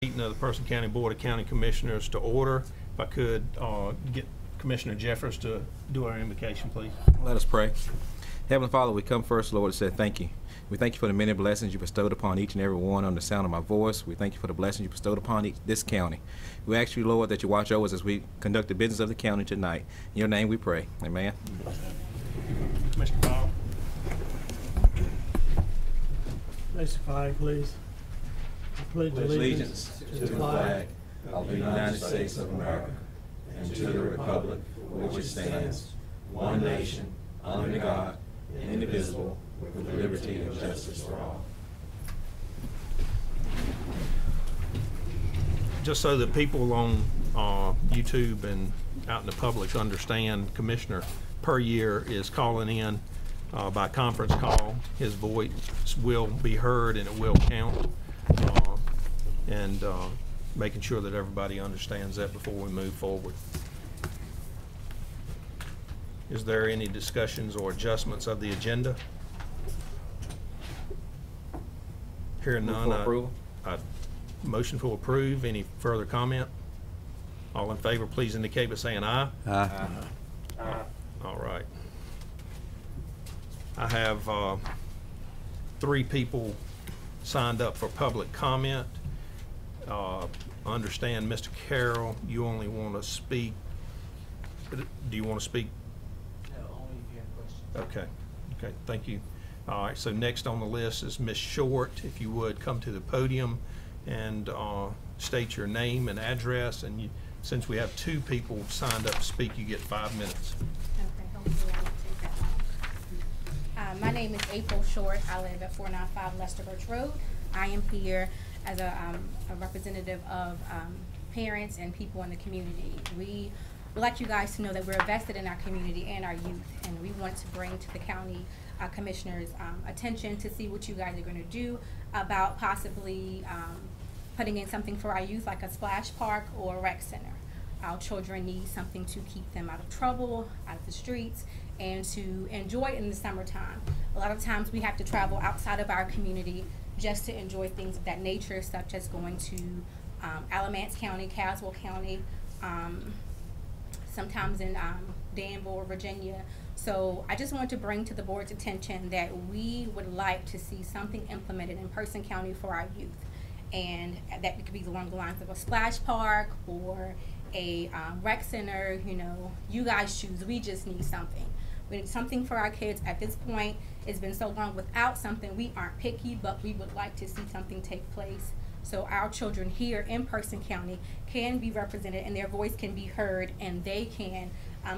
Meeting of the Person County Board of County Commissioners to order. If I could get Commissioner Jeffers to do our invocation, please. Let us pray. Heavenly Father, we come first, Lord, to say thank you. We thank you for the many blessings you bestowed upon each and every one on the sound of my voice. We thank you for the blessings you bestowed upon this county. We ask you, Lord, that you watch over us as we conduct the business of the county tonight. In your name we pray. Amen. Mr. Powell. Raise the flag, please. I pledge allegiance to the flag of the United States of America and to the republic for which it stands, one nation, under God, indivisible, with liberty and justice for all. Just so that people on YouTube and out in the public understand, Commissioner Puryear is calling in by conference call. His voice will be heard and it will count. And making sure that everybody understands that before we move forward. Is there any discussions or adjustments of the agenda? Hearing none, I motion to approve. Any further comment? All in favor, please indicate by saying aye. Aye. All right. I have 3 people signed up for public comment. Understand, Mr. Carroll, you only want to speak. Do you want to speak? No, only if you have questions. Okay. Okay, thank you. All right, so next on the list is Ms. Short. If you would come to the podium and state your name and address. And since we have 2 people signed up to speak, you get 5 minutes. Okay, hopefully I won't take that long. My name is April Short. I live at 495 Lester Birch Road. I am here as a representative of parents and people in the community. We would like you guys to know that we're invested in our community and our youth, and we want to bring to the county commissioners' attention to see what you guys are going to do about possibly putting in something for our youth, like a splash park or a rec center. Our children need something to keep them out of trouble, out of the streets, and to enjoy it in the summertime. A lot of times we have to travel outside of our community just to enjoy things of that nature, such as going to Alamance County, Caswell County, sometimes in Danville, Virginia. So I just want to bring to the board's attention that we would like to see something implemented in Person County for our youth. And that could be along the lines of a splash park or a rec center. You know, you guys choose. We just need something. We need something for our kids. At this point, it's been so long without something. We aren't picky, but we would like to see something take place so our children here in Person County can be represented and their voice can be heard, and they can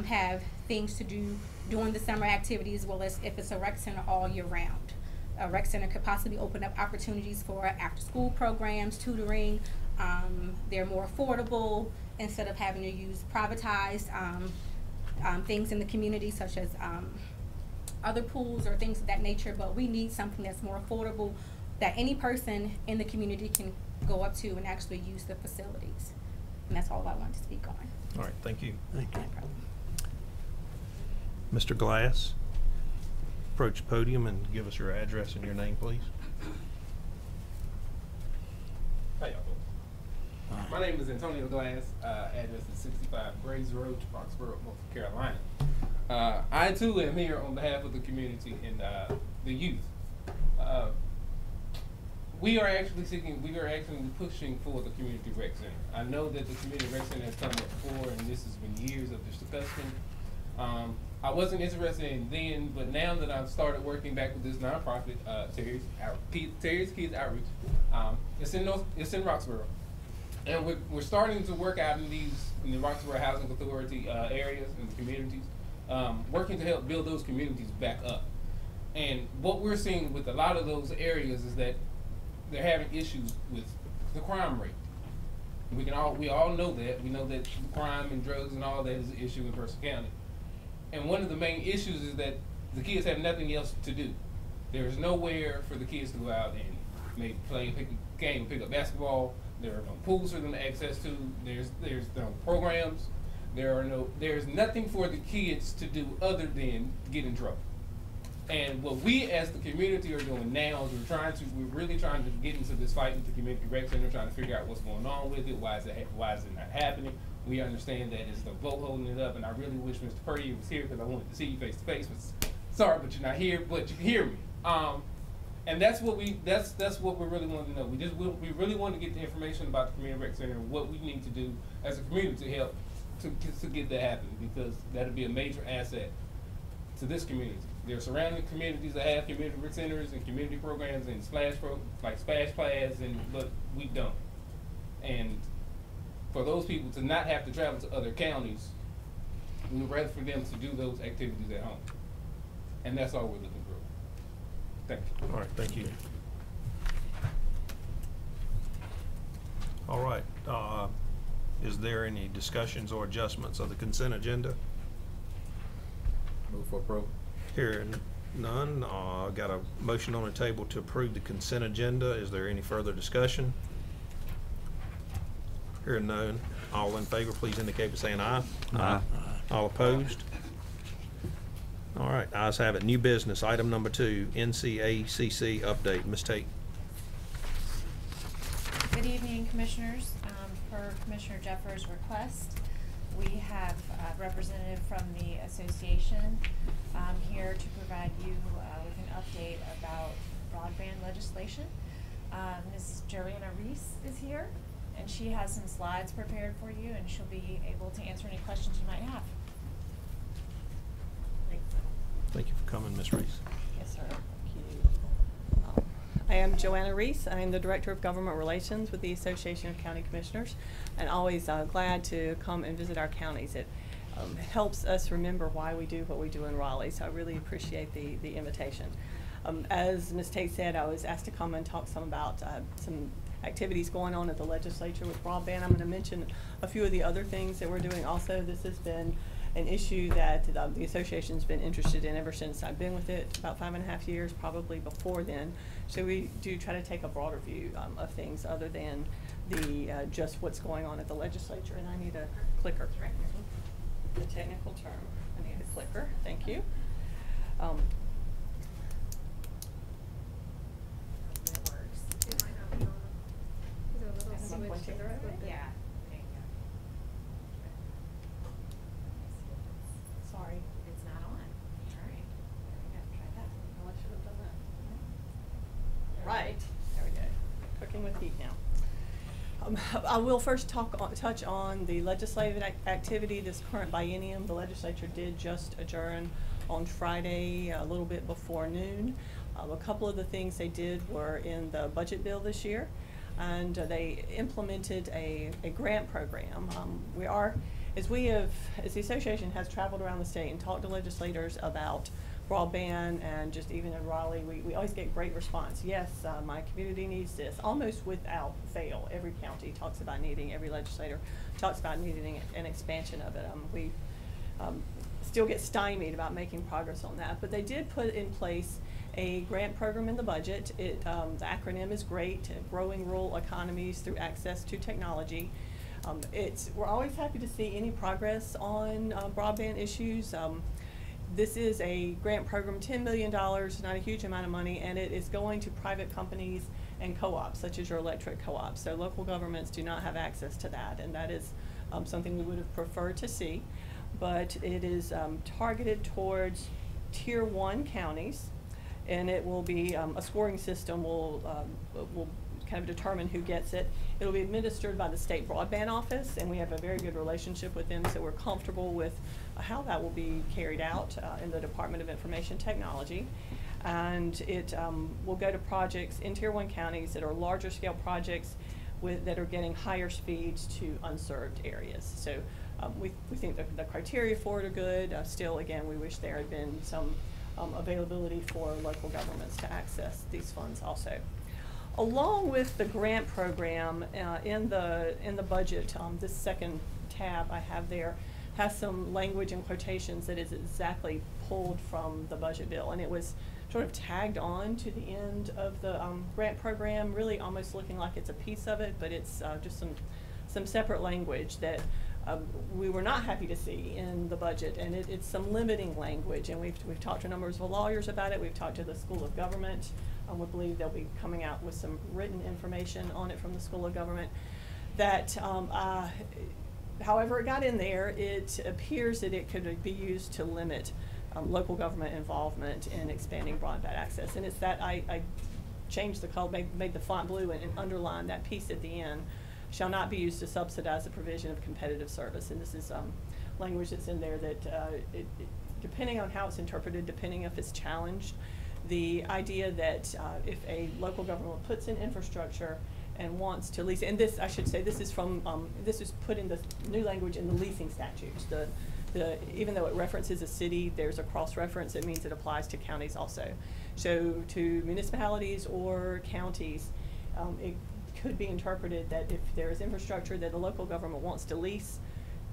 have things to do during the summer activities, as well as if it's a rec center all year round. A rec center could possibly open up opportunities for after-school programs, tutoring. They're more affordable instead of having to use privatized things in the community, such as other pools or things of that nature. But we need something that's more affordable, that any person in the community can go up to and actually use the facilities. And that's all I wanted to speak on. All right, thank you. Thank you. No problem. Mr. Glass, approach the podium and give us your address and your name, please. How y'all doing? My name is Antonio Glass. Address is 65 Grays Road, Roxborough, North Carolina. I too am here on behalf of the community and the youth. We are actually pushing for the community rec center. I know that the community rec center has come up before, and this has been years of discussion. I wasn't interested in then, but now that I've started working back with this nonprofit, Terry's Kids Outreach, it's in Roxborough, and we're starting to work out in the Roxborough Housing Authority areas and the communities, working to help build those communities back up. And what we're seeing with a lot of those areas is that they're having issues with the crime rate. We all know that. We know that crime and drugs and all that is an issue in Person County. And one of the main issues is that the kids have nothing else to do. There's nowhere for the kids to go out and maybe pick a game, pick up basketball. There are no pools for them to access to. There's no programs. There's nothing for the kids to do other than get in trouble. And what we as the community are doing now is we're really trying to get into this fight with the community rec center, trying to figure out what's going on with it, why is it not happening. We understand that it's the vote holding it up, and I really wish Mr. Purdy was here because I wanted to see you face to face. Sorry, but you're not here, but you can hear me. And that's what we really want to know. We really want to get the information about the community rec center and what we need to do as a community to help to get that happening, because that'll be a major asset to this community. There are surrounding communities that have community rec centers and community programs and splash pads, but we don't. And for those people to not have to travel to other counties, we would rather for them to do those activities at home. And that's all we're looking for. Thank you. All right, thank you. All right, is there any discussions or adjustments of the consent agenda? Move for approval. Hearing none, got a motion on the table to approve the consent agenda. Is there any further discussion? Hearing none, all in favor, please indicate by saying aye. Aye. All opposed? All right, ayes have it. New business, item number 2, NCACC update. Ms. Tate. Good evening, Commissioners. Per Commissioner Jeffers' request, we have a representative from the association here to provide you with an update about broadband legislation. Ms. Joanna Reese is here, and she has some slides prepared for you, and she'll be able to answer any questions you might have. Thank you for coming, Ms. Reese. Yes, sir. Thank you. I am Joanna Reese. I am the Director of Government Relations with the Association of County Commissioners, and always glad to come and visit our counties. It helps us remember why we do what we do in Raleigh, so I really appreciate the invitation. As Ms. Tate said, I was asked to come and talk some about some activities going on at the legislature with broadband. I'm going to mention a few of the other things that we're doing also. This has been an issue that the association's been interested in ever since I've been with it, about 5.5 years, probably before then. So we do try to take a broader view of things other than the just what's going on at the legislature. And I need a clicker. The technical term. I need a clicker. Thank you. It works. It might not be on. Is there a little Am I switch? pointing? Yeah. There you go. Sorry. It's not on. All right. There we go. Try that. Well, I should have done that. Right. There we go. Cooking with heat now. I will first touch on the legislative activity this current biennium. The legislature did just adjourn on Friday a little bit before noon. A couple of the things they did were in the budget bill this year, and they implemented a grant program. As the association has traveled around the state and talked to legislators about broadband, and just even in Raleigh, we always get great response. Yes, my community needs this. Almost without fail, every county talks about needing, every legislator talks about needing an expansion of it. We still get stymied about making progress on that, but they did put in place a grant program in the budget. The acronym is GREAT, Growing Rural Economies Through Access to Technology. We're always happy to see any progress on broadband issues. This is a grant program, $10 million, not a huge amount of money, and it is going to private companies and co-ops, such as your electric co-ops. So local governments do not have access to that, and that is something we would have preferred to see. But it is targeted towards Tier 1 counties, and it will be a scoring system will kind of determine who gets it. It'll be administered by the State Broadband Office, and we have a very good relationship with them, so we're comfortable with how that will be carried out in the Department of Information Technology. And it will go to projects in Tier 1 counties that are larger scale projects that are getting higher speeds to unserved areas. So we think the criteria for it are good. Still, again, we wish there had been some availability for local governments to access these funds also. Along with the grant program in the budget, this second tab I have there has some language and quotations that is exactly pulled from the budget bill, and it was sort of tagged on to the end of the grant program, really almost looking like it's a piece of it, but it's just some separate language that we were not happy to see in the budget, and it's some limiting language, and we've talked to numbers of lawyers about it. We've talked to the School of Government. We believe they'll be coming out with some written information on it from the School of Government. That, however it got in there, it appears that it could be used to limit local government involvement in expanding broadband access, and it's that I changed the color, made the font blue, and underlined that piece at the end. Shall not be used to subsidize the provision of competitive service. And this is language that's in there that, depending on how it's interpreted, depending if it's challenged, the idea that if a local government puts in infrastructure and wants to lease, and this, I should say, this is from, this is put in the new language in the leasing statutes. Even though it references a city, there's a cross-reference. It means it applies to counties also. So to municipalities or counties, it could be interpreted that if there is infrastructure that the local government wants to lease,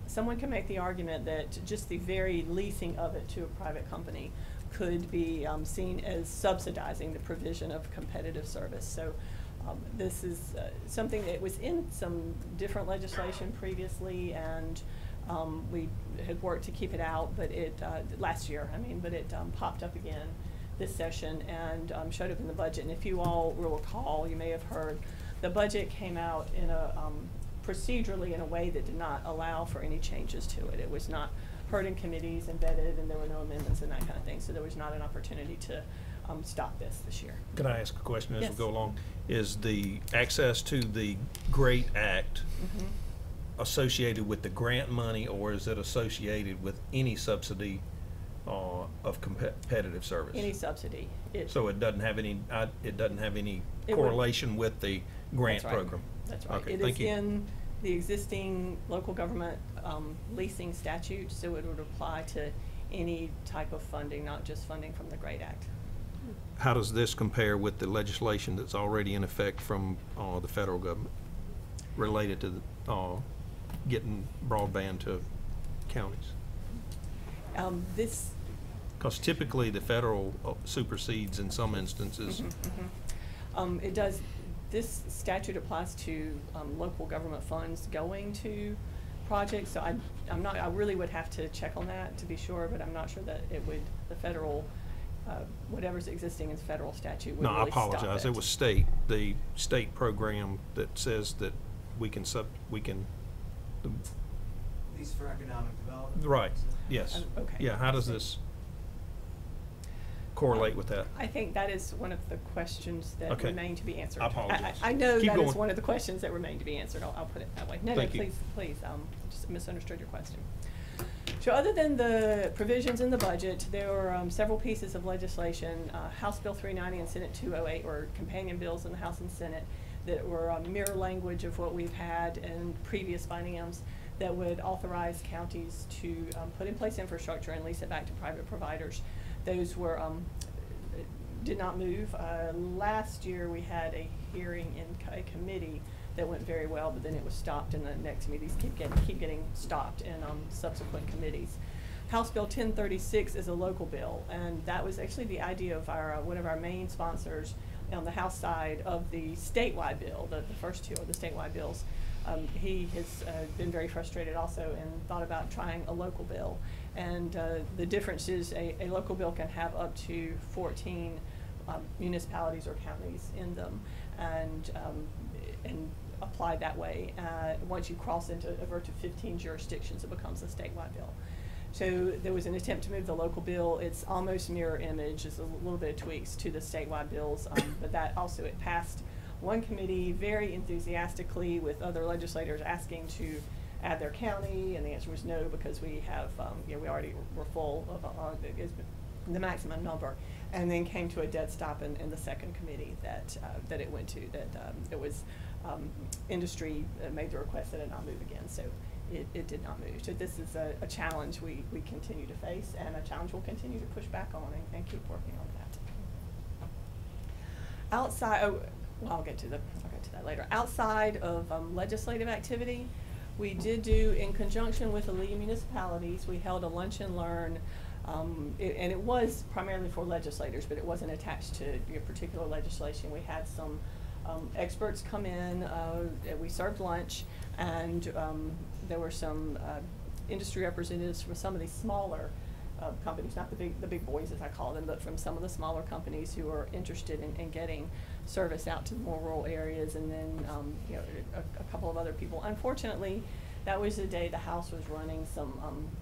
someone can make the argument that just the very leasing of it to a private company could be seen as subsidizing the provision of competitive service. So this is something that was in some different legislation previously, and we had worked to keep it out, but it last year, but it popped up again this session and showed up in the budget. And if you all will recall, you may have heard, the budget came out in a procedurally in a way that did not allow for any changes to it. It was not heard in committees and vetted, and there were no amendments and that kind of thing. So there was not an opportunity to stop this year. Can I ask a question as Yes. we go along? Is the access to the GREAT Act associated with the grant money, or is it associated with any subsidy of competitive service? Any subsidy. So it doesn't have any, it doesn't have any It would- correlation with the grant That's right. program? That's right. Okay, It thank is you. in the existing local government leasing statute, so it would apply to any type of funding, not just funding from the GREAT Act. How does this compare with the legislation that's already in effect from the federal government related to getting broadband to counties? This. Because typically the federal supersedes in some instances. It does. This statute applies to local government funds going to projects. So I'm not. I really would have to check on that to be sure, but I'm not sure that it would. The federal, whatever's existing in federal statute would No, I really stop apologize. it. It was the state program that says that we can These for economic development. right, yes. Okay. Yeah, how does this correlate with that? I think that is one of the questions that Okay. remain to be answered. I apologize. I know Keep that is going. one of the questions that remain to be answered. I'll put it that way. No, Thank you. please, just misunderstood your question. So other than the provisions in the budget, there were several pieces of legislation, House Bill 390 and Senate 208 were companion bills in the House and Senate that were mirror language of what we've had in previous bienniums that would authorize counties to put in place infrastructure and lease it back to private providers. Those were did not move. Last year we had a hearing in a committee that went very well, but then it was stopped, and the next meetings keep getting stopped in subsequent committees. House Bill 1036 is a local bill, and that was actually the idea of our one of our main sponsors on the House side of the statewide bill. The first two are the statewide bills. He has been very frustrated also and thought about trying a local bill. And the difference is a local bill can have up to 14 municipalities or counties in them, and apply that way. Once you cross into over to 15 jurisdictions, it becomes a statewide bill. So there was an attempt to move the local bill. It's almost mirror image, just a little bit of tweaks to the statewide bills, but that also it passed one committee very enthusiastically with other legislators asking to add their county, and the answer was no, because we have, we already were full of the maximum number, and then came to a dead stop in the second committee that it went to, that it was industry made the request that it not move again, so it did not move. So this is a challenge we continue to face, and a challenge we'll continue to push back on and keep working on that. Outside, well, I'll get to that later. Outside of legislative activity, we did do, in conjunction with the League of Municipalities, we held a lunch and learn, and it was primarily for legislators, but it wasn't attached to your particular legislation. We had some Experts come in, we served lunch, and there were some industry representatives from some of these smaller companies, not the big boys as I call them, but from some of the smaller companies who are interested in getting service out to the more rural areas, and then you know, a couple of other people. Unfortunately, that was the day the House was running some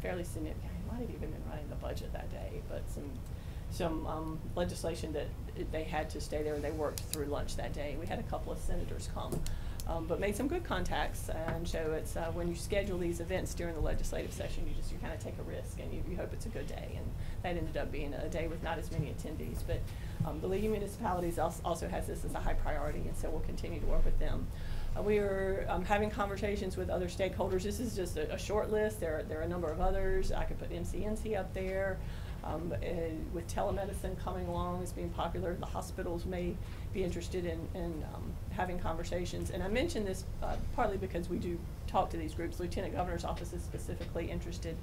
fairly significant, it might have even been running the budget that day, but some legislation that they had to stay there, and they worked through lunch that day. We had a couple of senators come, but made some good contacts. And so it's when you schedule these events during the legislative session, you kind of take a risk, and you hope it's a good day. And that ended up being a day with not as many attendees. But the League of Municipalities also has this as a high priority, and so we'll continue to work with them. We are having conversations with other stakeholders. This is just a short list. There are a number of others. I could put MCNC up there. With telemedicine coming along as being popular, the hospitals may be interested in having conversations. And I mention this partly because we do talk to these groups. Lieutenant Governor's office is specifically interested.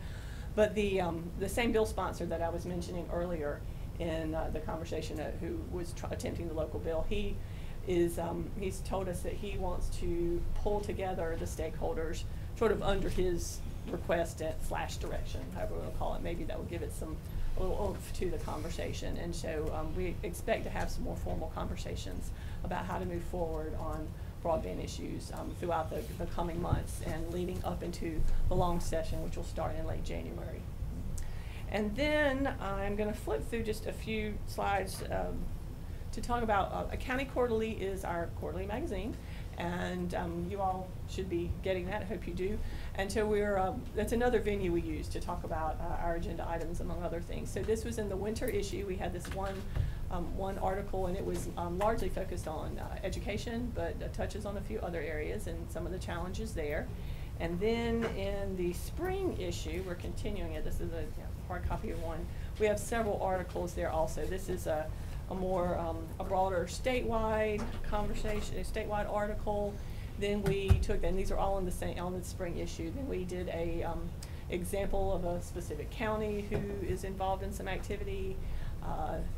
But the same bill sponsor that I was mentioning earlier in the conversation, who was attempting the local bill, he's told us that he wants to pull together the stakeholders sort of under his request / direction, however we want to call it. Maybe that will give it a little oomph to the conversation. And so we expect to have some more formal conversations about how to move forward on broadband issues throughout the coming months and leading up into the long session, which will start in late January. And then I'm going to flip through just a few slides to talk about A County Quarterly is our quarterly magazine. And you all should be getting that. I hope you do. And so that's another venue we use to talk about our agenda items, among other things. So this was in the winter issue. We had this one article, and it was largely focused on education, but touches on a few other areas and some of the challenges there. And then in the spring issue, we're continuing it. This is a hard copy of one. We have several articles there also. This is a broader statewide conversation, a statewide article. Then we took, and these are all in the spring issue. Then we did a example of a specific county who is involved in some activity.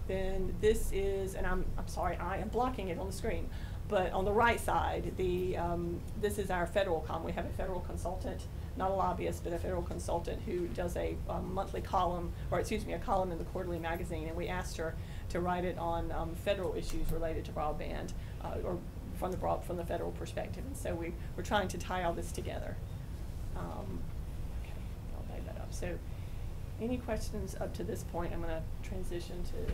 Then this is, and I'm sorry, I am blocking it on the screen, but on the right side, this is our federal we have a federal consultant, not a lobbyist, but a federal consultant who does a monthly column, or excuse me, a column in the quarterly magazine, and we asked her to write it on federal issues related to broadband, or from the federal perspective. And so we're trying to tie all this together. Okay, I'll lay that up. So any questions up to this point? I'm going to transition to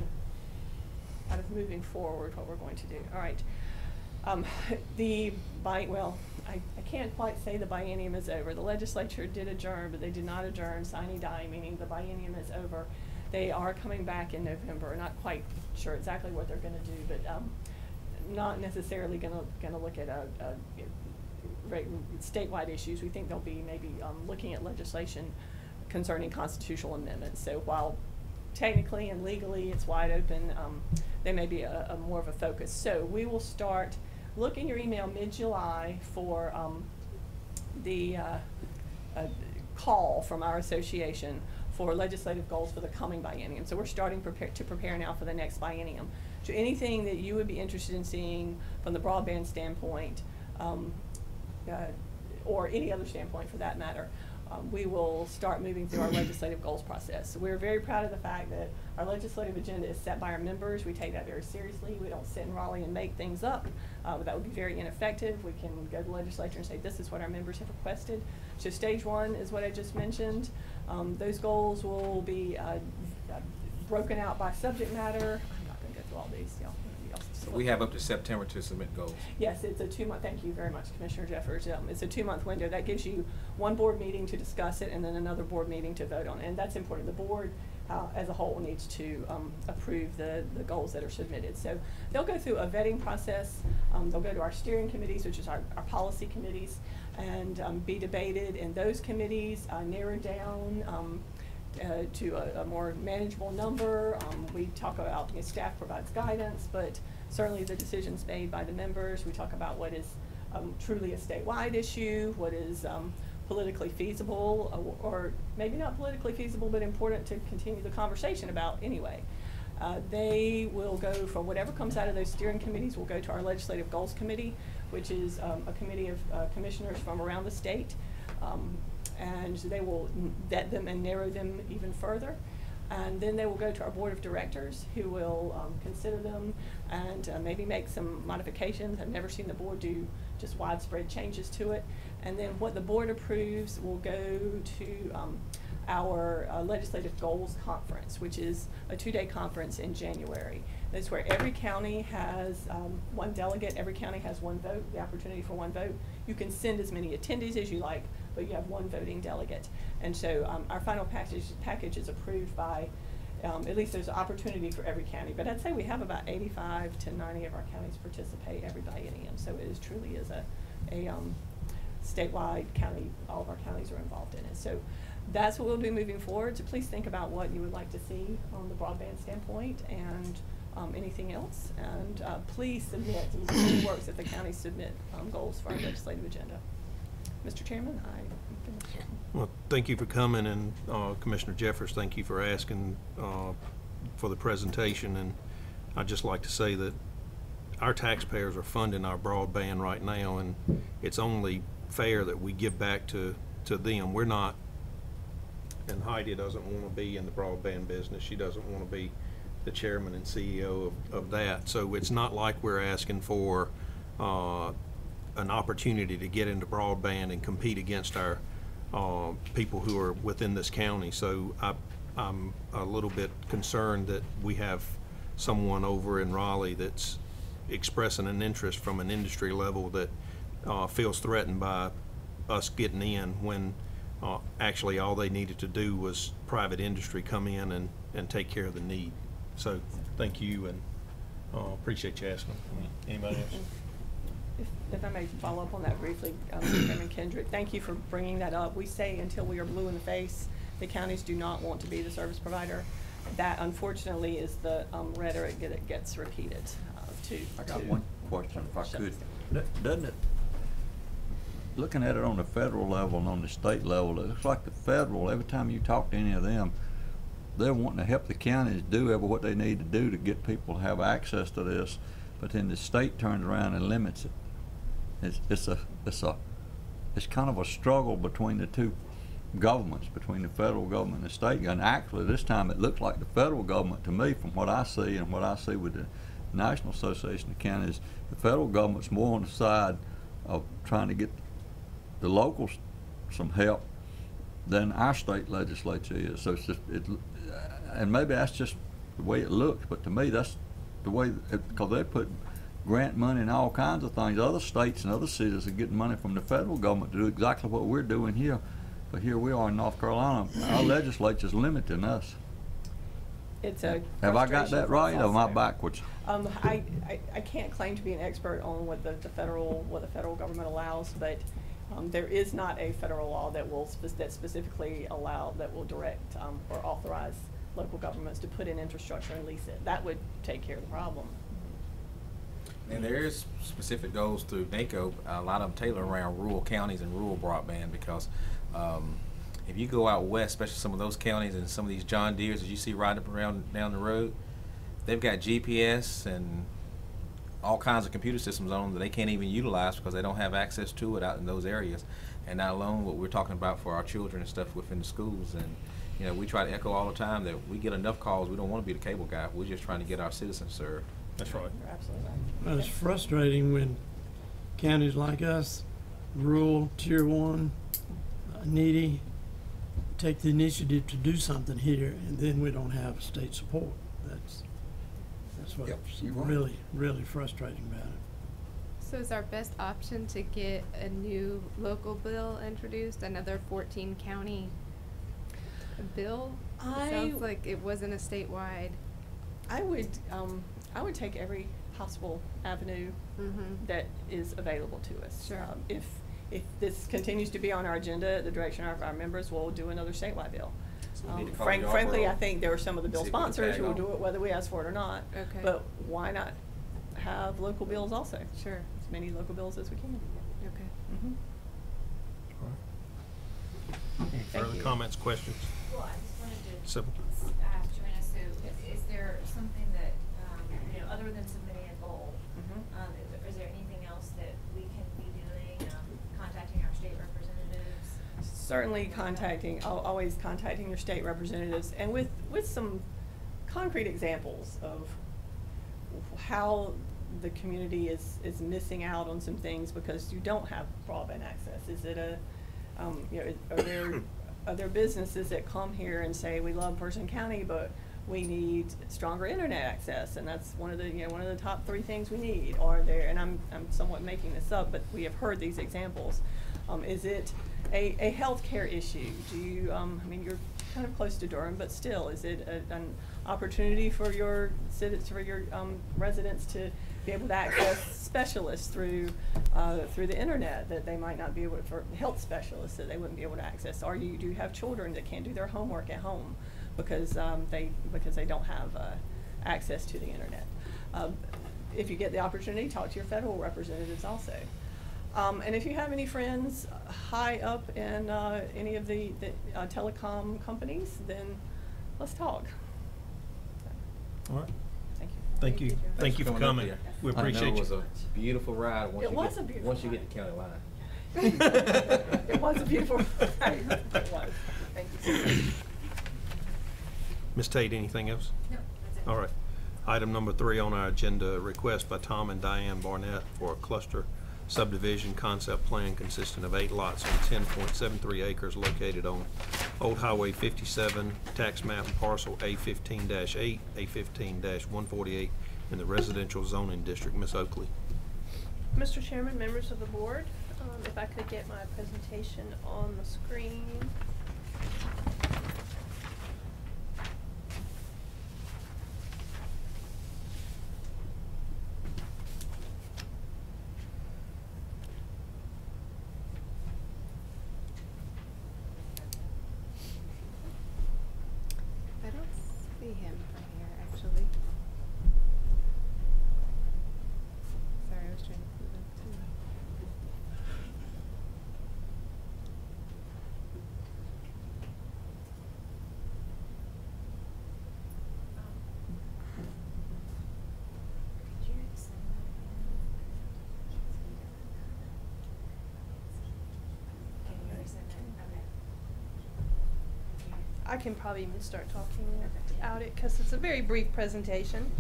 kind of moving forward what we're going to do. All right. I can't quite say the biennium is over. The legislature did adjourn, but they did not adjourn sine die, meaning the biennium is over. They are coming back in November. Not quite sure exactly what they're going to do, but not necessarily going to look at statewide issues. We think they'll be maybe looking at legislation concerning constitutional amendments. So while technically and legally it's wide open, there may be a more of a focus. So we will start. Look in your email mid-July for the call from our association for legislative goals for the coming biennium. So we're starting to prepare now for the next biennium. So anything that you would be interested in seeing from the broadband standpoint, or any other standpoint for that matter, we will start moving through our legislative goals process. So we're very proud of the fact that our legislative agenda is set by our members. We take that very seriously. We don't sit in Raleigh and make things up. That would be very ineffective. We can go to the legislature and say, this is what our members have requested. So stage one is what I just mentioned. Those goals will be broken out by subject matter. I'm not going to go through all these. So we have up to September to submit goals. Yes, it's a 2-month, thank you very much, Commissioner Jeffers. It's a 2-month window. That gives you one board meeting to discuss it and then another board meeting to vote on it. And that's important. The board as a whole needs to approve the goals that are submitted. So they'll go through a vetting process. They'll go to our steering committees, which is our policy committees, and be debated in those committees, narrowed down to a more manageable number. We talk about, staff provides guidance, but certainly the decisions made by the members. We talk about what is truly a statewide issue, what is politically feasible, or maybe not politically feasible, but important to continue the conversation about anyway. They will go from whatever comes out of those steering committees will go to our Legislative Goals Committee, which is a committee of commissioners from around the state. And they will vet them and narrow them even further. And then they will go to our Board of Directors, who will consider them and maybe make some modifications. I've never seen the board do just widespread changes to it. And then what the board approves will go to our Legislative Goals Conference, which is a 2-day conference in January. That's where every county has one delegate, every county has one vote, the opportunity for one vote. You can send as many attendees as you like, but you have one voting delegate. And so our final package is approved by, at least there's an opportunity for every county. But I'd say we have about 85 to 90 of our counties participate every biennium. So it truly is a statewide county, all of our counties are involved in it. So that's what we'll do moving forward. So please think about what you would like to see on the broadband standpoint and anything else. And please submit, it works if the counties submit goals for our legislative agenda. Mr. Chairman, I'm finished. Well, thank you for coming, and Commissioner Jeffers, thank you for asking for the presentation. And I'd just like to say that our taxpayers are funding our broadband right now, and it's only fair that we give back to them. We're not, and Heidi doesn't want to be in the broadband business. She doesn't want to be the chairman and CEO of that. So it's not like we're asking for an opportunity to get into broadband and compete against our people who are within this county. So I'm a little bit concerned that we have someone over in Raleigh that's expressing an interest from an industry level that feels threatened by us getting in when actually all they needed to do was private industry come in and take care of the need. So thank you, and appreciate you asking. Anybody else? If I may follow up on that briefly, Chairman Kendrick, thank you for bringing that up. We say until we are blue in the face, the counties do not want to be the service provider. That unfortunately is the rhetoric that gets repeated. I got one question, if I could. Doesn't it, looking at it on the federal level and on the state level, it looks like the federal, every time you talk to any of them, they're wanting to help the counties do what they need to do to get people to have access to this, but then the state turns around and limits it. It's kind of a struggle between the two governments, between the federal government and the state. And actually, this time it looks like the federal government, to me, from what I see and what I see with the National Association of Counties, the federal government's more on the side of trying to get the locals some help than our state legislature is. So it's just, and maybe that's just the way it looks, but to me that's the way, because they put grant money and all kinds of things. Other states and other cities are getting money from the federal government to do exactly what we're doing here. But here we are in North Carolina. Our legislature's limiting us. It's a Have I got that right, or am I also. backwards? I can't claim to be an expert on what the federal government allows, but there is not a federal law that will specifically allow, that will direct or authorize local governments to put in infrastructure and lease it. That would take care of the problem. And there is specific goals through NACO, a lot of them tailored around rural counties and rural broadband, because if you go out west, especially some of those counties and some of these John Deeres that you see riding up around down the road, they've got GPS and all kinds of computer systems on them that they can't even utilize because they don't have access to it out in those areas. And not alone what we're talking about for our children and stuff within the schools. And you know, we try to echo all the time that we get enough calls. We don't want to be the cable guy. We're just trying to get our citizens served. That's right. You're absolutely right. Well, it's frustrating when counties like us, rural, tier 1, needy, take the initiative to do something here, and then we don't have state support. That's what's really, really frustrating about it. So is our best option to get a new local bill introduced, another 14 county bill? It sounds like it wasn't a statewide. I would take every possible avenue that is available to us. Sure. If this continues to be on our agenda, the direction of our members, will do another statewide bill. So we need to call Frankly, Yarborough I think there are some of the bill and see if we can sponsors tag who will on. do it whether we ask for it or not. Okay. But why not have local bills also? Sure. As many local bills as we can. Okay. Mm-hmm. Any further comments, questions? Well, I just wanted to Simple. ask Joanna, so is there something that, you know, other than submitting a goal, is there anything else that we can be doing, contacting our state representatives? Certainly always contacting your state representatives, and with some concrete examples of how the community is missing out on some things because you don't have broadband access. Is it you know, are there businesses that come here and say, we love Person County, but we need stronger internet access, and that's one of the top 3 things we need. Are there, and I'm somewhat making this up, but we have heard these examples. Is it a healthcare issue? Do you, I mean, you're kind of close to Durham, but still, is it an opportunity for your residents to be able to access specialists through the internet that they might not be able to, for health specialists that they wouldn't be able to access? Or do you have children that can't do their homework at home because they don't have access to the internet? If you get the opportunity, talk to your federal representatives also. And if you have any friends high up in any of the telecom companies, then let's talk. All right. Thank you. Thank you. Thank you for coming. We appreciate It was you. a beautiful ride once you get to county line. It was a beautiful ride. It was. Thank you so much. Ms. Tate, anything else? No, that's it. All right. Item number 3 on our agenda, request by Tom and Diane Barnett for a cluster subdivision concept plan consisting of 8 lots on 10.73 acres located on Old Highway 57, tax map and parcel A15-8, A15-148 in the residential zoning district. Ms. Oakley. Mr. Chairman, members of the board, if I could get my presentation on the screen. I don't see him from here, actually. Sorry, I was trying to see that too. Could you send that in? Can you resend that? Okay. I can probably even start talking out it because it's a very brief presentation.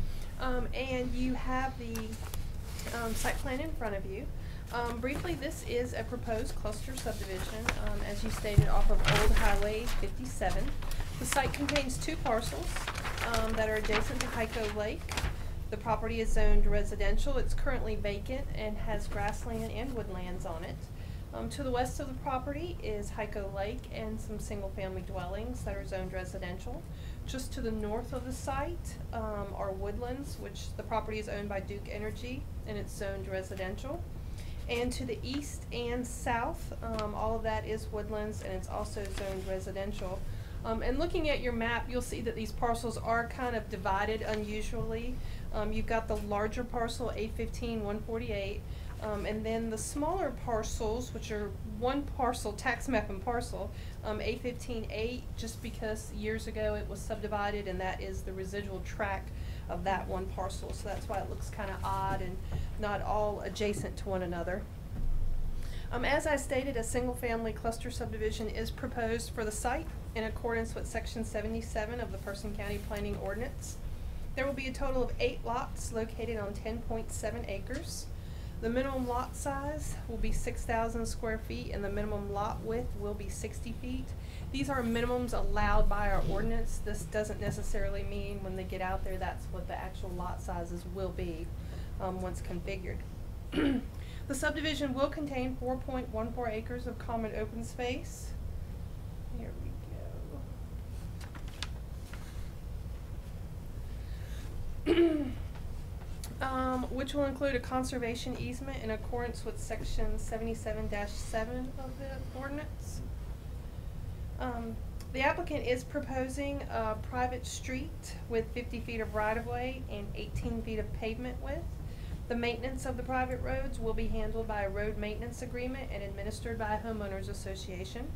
And you have the site plan in front of you. Briefly, this is a proposed cluster subdivision, as you stated, off of Old Highway 57. The site contains 2 parcels that are adjacent to Hyco Lake. The property is zoned residential. It's currently vacant and has grassland and woodlands on it. To the west of the property is Hyco Lake and some single-family dwellings that are zoned residential. Just to the north of the site are woodlands, which the property is owned by Duke Energy, and it's zoned residential. And to the east and south, all of that is woodlands, and it's also zoned residential. And looking at your map, you'll see that these parcels are kind of divided unusually. You've got the larger parcel, A15-148, and then the smaller parcels, which are one parcel, tax map and parcel, A15-8, just because years ago it was subdivided, and that is the residual tract of that one parcel. So that's why it looks kind of odd and not all adjacent to one another. As I stated, a single-family cluster subdivision is proposed for the site in accordance with Section 77 of the Person County Planning Ordinance. There will be a total of 8 lots located on 10.7 acres. The minimum lot size will be 6,000 square feet, and the minimum lot width will be 60 feet. These are minimums allowed by our ordinance. This doesn't necessarily mean when they get out there that's what the actual lot sizes will be once configured. The subdivision will contain 4.14 acres of common open space. Here we go. Which will include a conservation easement in accordance with Section 77-7 of the ordinance. The applicant is proposing a private street with 50 feet of right-of-way and 18 feet of pavement width. The maintenance of the private roads will be handled by a road maintenance agreement and administered by a homeowners association.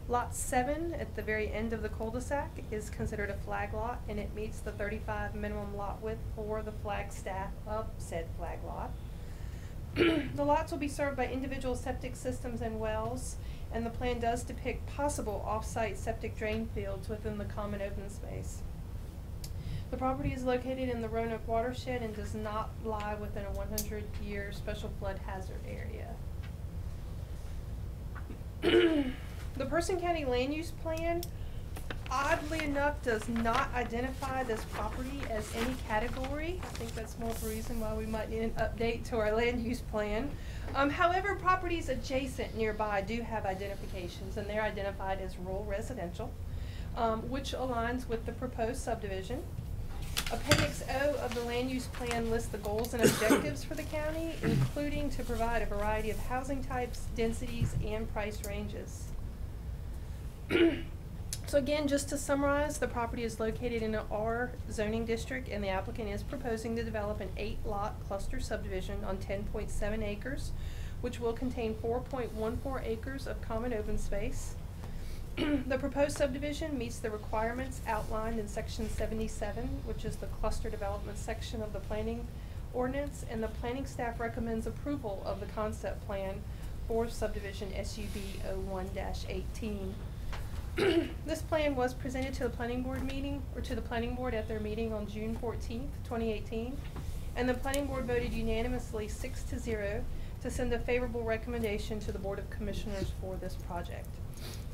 Lot 7 at the very end of the cul-de-sac is considered a flag lot, and it meets the 35 minimum lot width for the flag staff of said flag lot. The lots will be served by individual septic systems and wells, and the plan does depict possible off-site septic drain fields within the common open space. The property is located in the Roanoke watershed and does not lie within a 100-year special flood hazard area. The Person County Land Use Plan, oddly enough, does not identify this property as any category. I think that's more of a reason why we might need an update to our land use plan. However, properties adjacent nearby do have identifications, and they're identified as rural residential, which aligns with the proposed subdivision. Appendix O of the land use plan lists the goals and objectives for the county, including to provide a variety of housing types, densities, and price ranges. So again, just to summarize, the property is located in an R zoning district, and the applicant is proposing to develop an 8-lot cluster subdivision on 10.7 acres, which will contain 4.14 acres of common open space. The proposed subdivision meets the requirements outlined in Section 77, which is the cluster development section of the planning ordinance, and the planning staff recommends approval of the concept plan for subdivision SUB 01-18. This plan was presented to the planning board at their meeting on June 14th, 2018, and the planning board voted unanimously 6-0 to send a favorable recommendation to the Board of Commissioners for this project.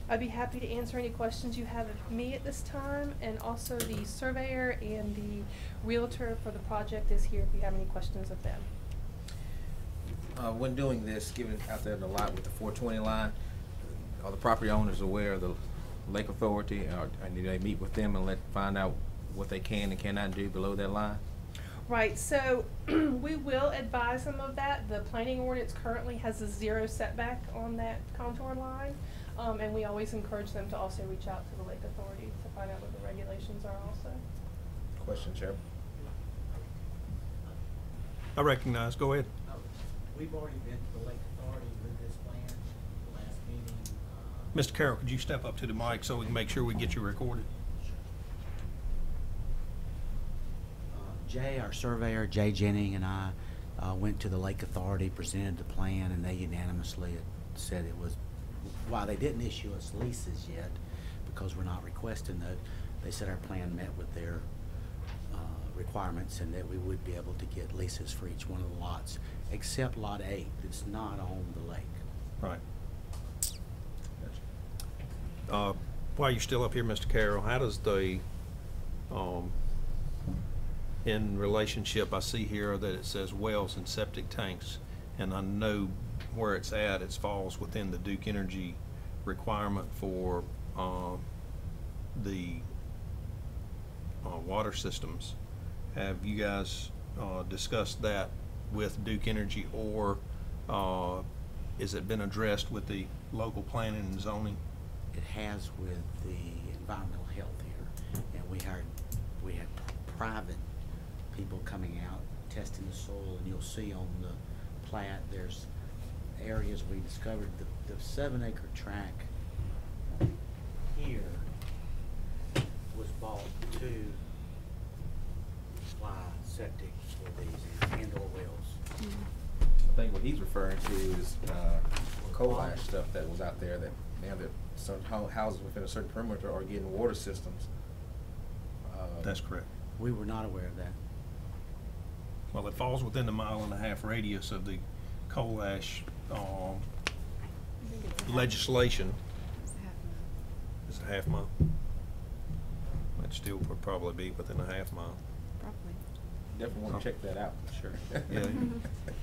I'd be happy to answer any questions you have of me at this time, and also the surveyor and the realtor for the project is here if you have any questions of them. When doing this, given out there in the lot with the 420 line, are the property owners aware of the Lake Authority, or do they meet with them and find out what they can and cannot do below that line? Right, so we will advise them of that. The planning ordinance currently has a 0 setback on that contour line, and we always encourage them to also reach out to the Lake Authority to find out what the regulations are also. Question, Chair. I recognize, go ahead. We've already been to the Lake Authority with this plan, the last meeting. Mr. Carroll, could you step up to the mic so we can make sure we get you recorded? Jay, our surveyor, Jay Jennings, and I went to the Lake Authority, presented the plan, and they unanimously said it was, while they didn't issue us leases yet, because we're not requesting that, they said our plan met with their requirements and that we would be able to get leases for each one of the lots, except Lot 8, that's not on the lake. Right. While you're still up here, Mr. Carroll, how does the, in relationship, I see here that it says wells and septic tanks, and I know where it's at, it falls within the Duke Energy requirement for the water systems. Have you guys discussed that with Duke Energy, or has it been addressed with the local planning and zoning? It has with the environmental health here, and we had private people coming out testing the soil, and you'll see on the plat there's areas we discovered. The 7-acre tract here was bought to supply septic for these and/or wells. I think what he's referring to is coal ash stuff that was out there that now that certain houses within a certain perimeter are getting water systems. That's correct. We were not aware of that. Well, it falls within the 1.5-mile radius of the coal ash legislation. It's a half mile. That still would probably be within a half mile. Probably. Definitely want to check that out, for sure.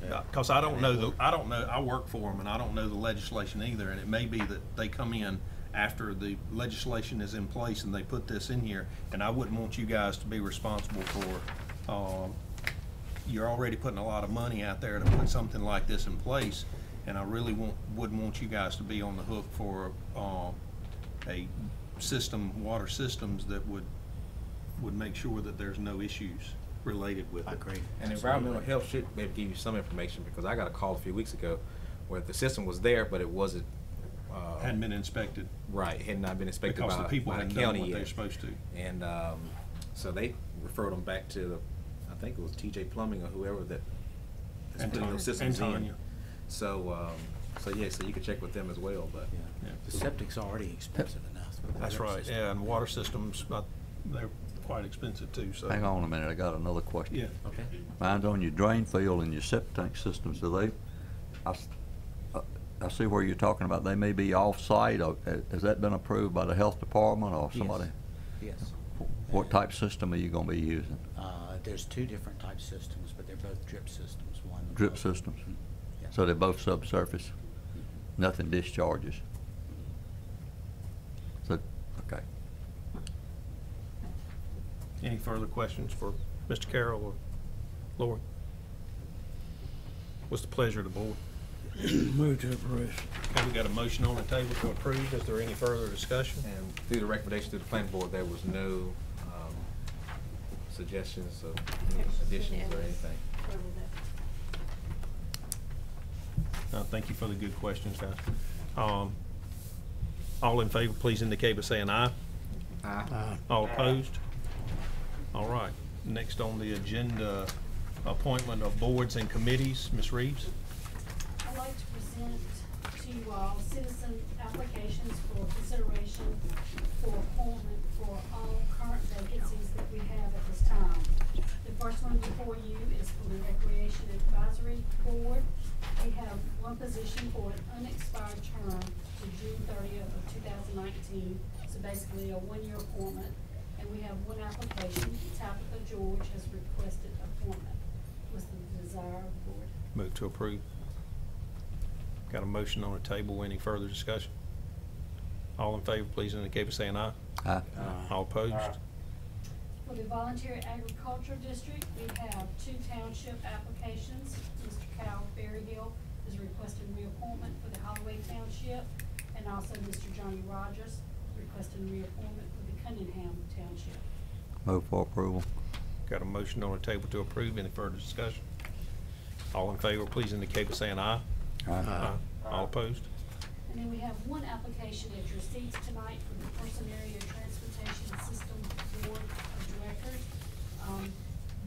Yeah, because I don't know, I work for them, and I don't know the legislation either, and it may be that they come in after the legislation is in place and they put this in here, and I wouldn't want you guys to be responsible for, you're already putting a lot of money out there to put something like this in place, and I really wouldn't want you guys to be on the hook for a system, water systems that would make sure that there's no issues related with it. I agree. And environmental health should maybe give you some information, because I got a call a few weeks ago where the system was there, but it wasn't Hadn't been inspected. Right, had not been inspected Because by the people by hadn't the done county what yet. they're supposed to. And so they referred them back to, I think it was TJ Plumbing or whoever that's And putting Tanya. those systems And in. Tanya. So, so yeah, so you can check with them as well, but. Yeah. The septic's already expensive enough. with the That's water right, system. yeah, and water systems, they're quite expensive too, so. Hang on a minute, I got another question. Yeah. Okay. Mine's on your drain field and your septic tank systems. Do they, I see where you're talking about they may be off-site. Has that been approved by the health department or somebody? Yes. What type system are you gonna be using? There's two different type systems, but they're both drip systems. One Drip systems? Yeah. So they're both subsurface? Nothing discharges? So, okay. Any further questions for Mr. Carroll or Lori? What's the pleasure of the board? Move to approve. Okay, we got a motion on the table to approve. Is there any further discussion? And through the recommendation to the planning board, there was no suggestions of any additions or anything. Thank you for the good questions, guys. All in favor, please indicate by saying aye. Aye. All opposed? All right. Next on the agenda, appointment of boards and committees. Ms. Reeves? I'd like to present to you all citizen applications for consideration for appointment for all current vacancies that we have at this time. The first one before you is for the Recreation Advisory Board. We have one position for an unexpired term to June 30th of 2019, so basically a one-year appointment. And we have one application. Tabitha George has requested appointment. What's the desire of the board? Move to approve. Got a motion on the table. Any further discussion? All in favor, please indicate by saying aye. Aye. All opposed? For the Voluntary Agriculture District, we have two township applications. Mr. Kyle Berryhill is requesting reappointment for the Holloway Township, and also Mr. Johnny Rogers requesting reappointment for the Cunningham Township. Move for approval. Got a motion on the table to approve. Any further discussion? All in favor, please indicate by saying aye. Aye. All opposed? And then we have one application at your seats tonight for the Person Area Transportation System Board of Directors.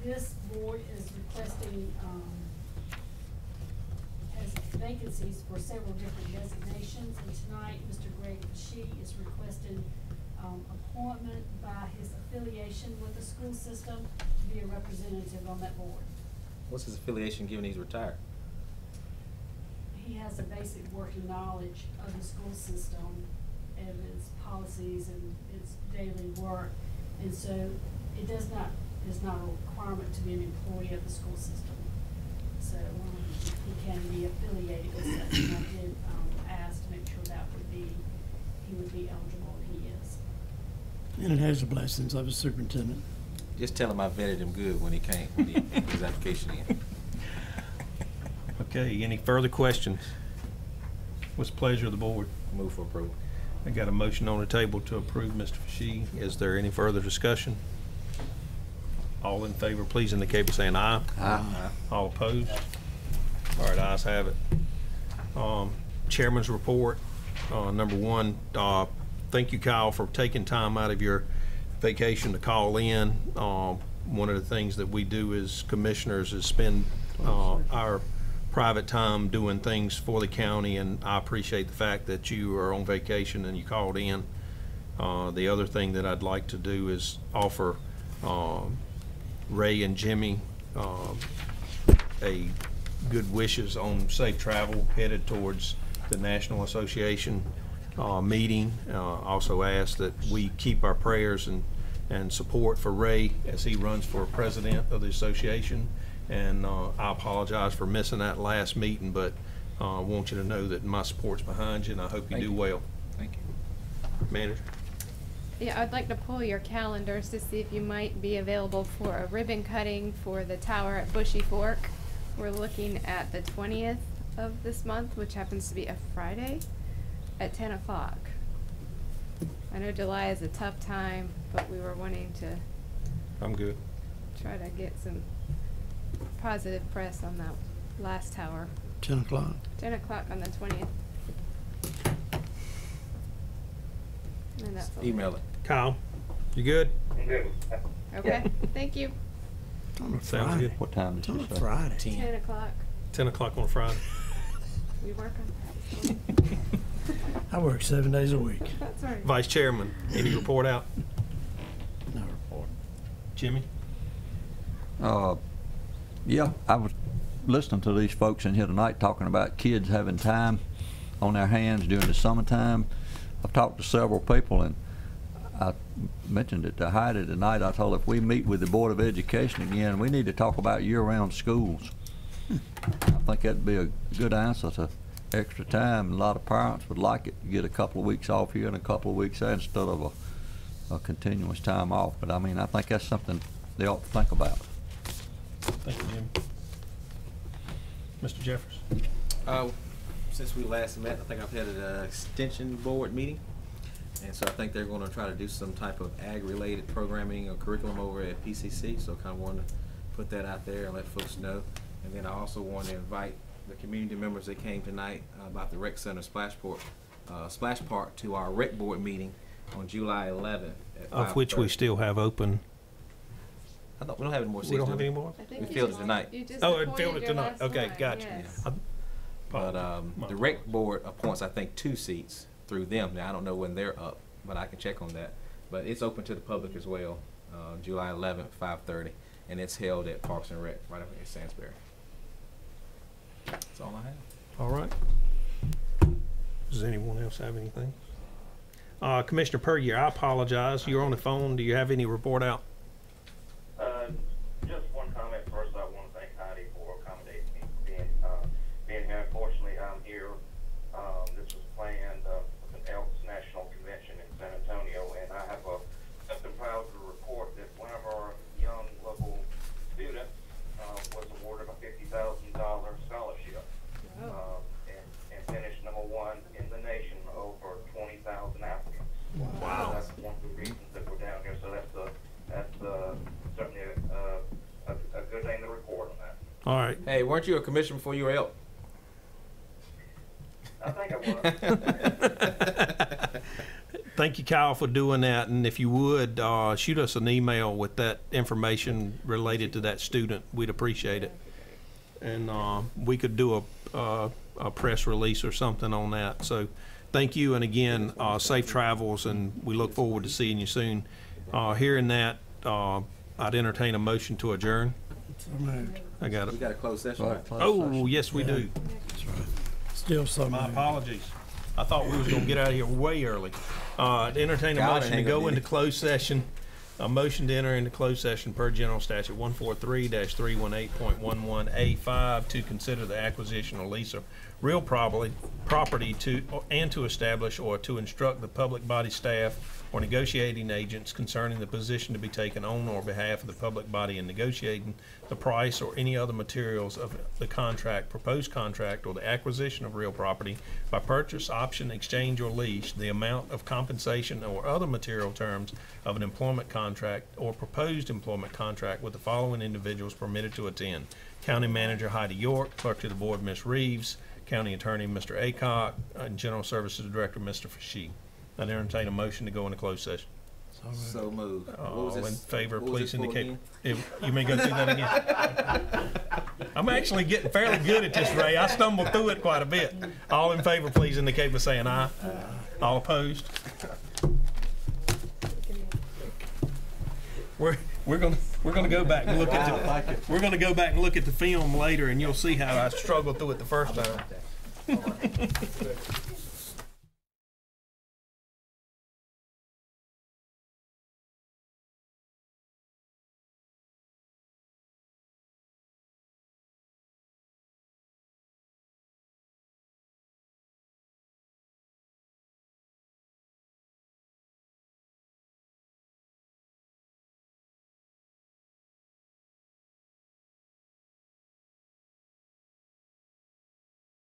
This board is requesting, has vacancies for several different designations, and tonight, Mr. Greg Shee is requesting, appointment by his affiliation with the school system to be a representative on that board. What's his affiliation given he's retired? He has a basic working knowledge of the school system and its policies and its daily work. And so it is not a requirement to be an employee of the school system. So he can be affiliated with such, and I did ask to make sure that he would be eligible, and he is. And it has the blessings of a superintendent. Just tell him I vetted him good when he came, when he put his application in. Okay, any further questions? What's the pleasure of the board? Move for approval. I got a motion on the table to approve Mr. Shee. Is there any further discussion? All in favor, please indicate by saying aye. Aye. All opposed? All right, ayes have it. Chairman's report, number one, thank you, Kyle, for taking time out of your vacation to call in. One of the things that we do as commissioners is spend our private time doing things for the county, and I appreciate the fact that you are on vacation and you called in. The other thing that I'd like to do is offer Ray and Jimmy a good wishes on safe travel headed towards the National Association meeting. Also ask that we keep our prayers and support for Ray as he runs for president of the association. And I apologize for missing that last meeting, but I want you to know that my support's behind you, and I hope you do well. Thank you. Manager? Yeah, I'd like to pull your calendars to see if you might be available for a ribbon cutting for the tower at Bushy Fork. We're looking at the 20th of this month, which happens to be a Friday, at 10 o'clock. I know July is a tough time, but we were wanting to I'm good. try to get some positive press on that last tower. 10 o'clock. 10 o'clock on the 20th. And that's all. Email it. Kyle, you good? Okay, thank you. On a Sounds Friday. good. What time It's did on you a say? Friday. 10 o'clock. 10 o'clock on Friday. We work on I work 7 days a week. That's right. Vice Chairman, any report out? No report. Jimmy? Yeah, I was listening to these folks in here tonight talking about kids having time on their hands during the summertime. I've talked to several people, and I mentioned it to Heidi tonight. I told her if we meet with the Board of Education again, we need to talk about year-round schools. I think that'd be a good answer to extra time. A lot of parents would like it to get a couple of weeks off here and a couple of weeks there instead of a continuous time off. But I mean, I think that's something they ought to think about. Thank you, Jimmy. Mr. Jeffers? Since we last met, I think I've had an extension board meeting. And so I think they're gonna try to do some type of ag-related programming or curriculum over at PCC. So kind of wanted to put that out there and let folks know. And then I also want to invite the community members that came tonight about the Rec Center Splash Park to our Rec Board meeting on July 11th at 5:30. Of which we still have open. I thought we don't have any more seats. We don't do have any more? I think We you filled it just- tonight. you just Oh, it appointed filled it your tonight. last Okay, one, gotcha. yes. But the Rec Board appoints, I think, 2 seats through them. Now, I don't know when they're up, but I can check on that. But it's open to the public as well, July 11th, 5:30, and it's held at Parks and Rec right up in Sandsbury. That's all I have. All right. Does anyone else have anything? Commissioner Puryear, I apologize. You're on the phone. Do you have any report out? Just one comment first. I want to thank Heidi for accommodating me being here. Unfortunately, I'm here. This was planned with an Elks National Convention in San Antonio, and I have something proud to report that one of our young local students was awarded a $50,000 scholarship and finished #1 in the nation over 20,000 applicants. Wow. That's one of the reasons that we're down here. So that's certainly a good thing to report on that. All right. Hey, weren't you a commissioner before you were elk? I think I was. Thank you, Kyle, for doing that. And if you would, shoot us an email with that information related to that student. We'd appreciate it. And we could do a press release or something on that. So thank you. And again, safe travels, and we look forward to seeing you soon. Hearing that, I'd entertain a motion to adjourn. So moved. I got We it. got a closed session. Right, Right? close Oh, session. yes, we do. That's right. Still so My moved. apologies. I thought we was gonna get out of here way early. Entertain a Kyle motion to hang go up, into didn't he? closed session. A motion to enter into closed session per General Statute 143-318.11A5 to consider the acquisition or lease of real property to establish or to instruct the public body staff or negotiating agents concerning the position to be taken on or behalf of the public body in negotiating the price or any other materials of the contract, proposed contract, or the acquisition of real property by purchase, option, exchange, or lease, the amount of compensation or other material terms of an employment contract or proposed employment contract with the following individuals permitted to attend: County Manager Heidi York, Clerk to the Board Ms. Reeves, County Attorney Mr. Aycock, and General Services Director Mr. Fashee. I'd entertain a motion to go into closed session. So moved. What was All this- in favor, what was please this for indicate. again? If you may go through that again. I'm actually getting fairly good at this, Ray. I stumbled through it quite a bit. All in favor, please indicate by saying aye. All opposed? We're gonna go back and look at we're gonna go back and look at the film later, and you'll see how I struggled through it the first time.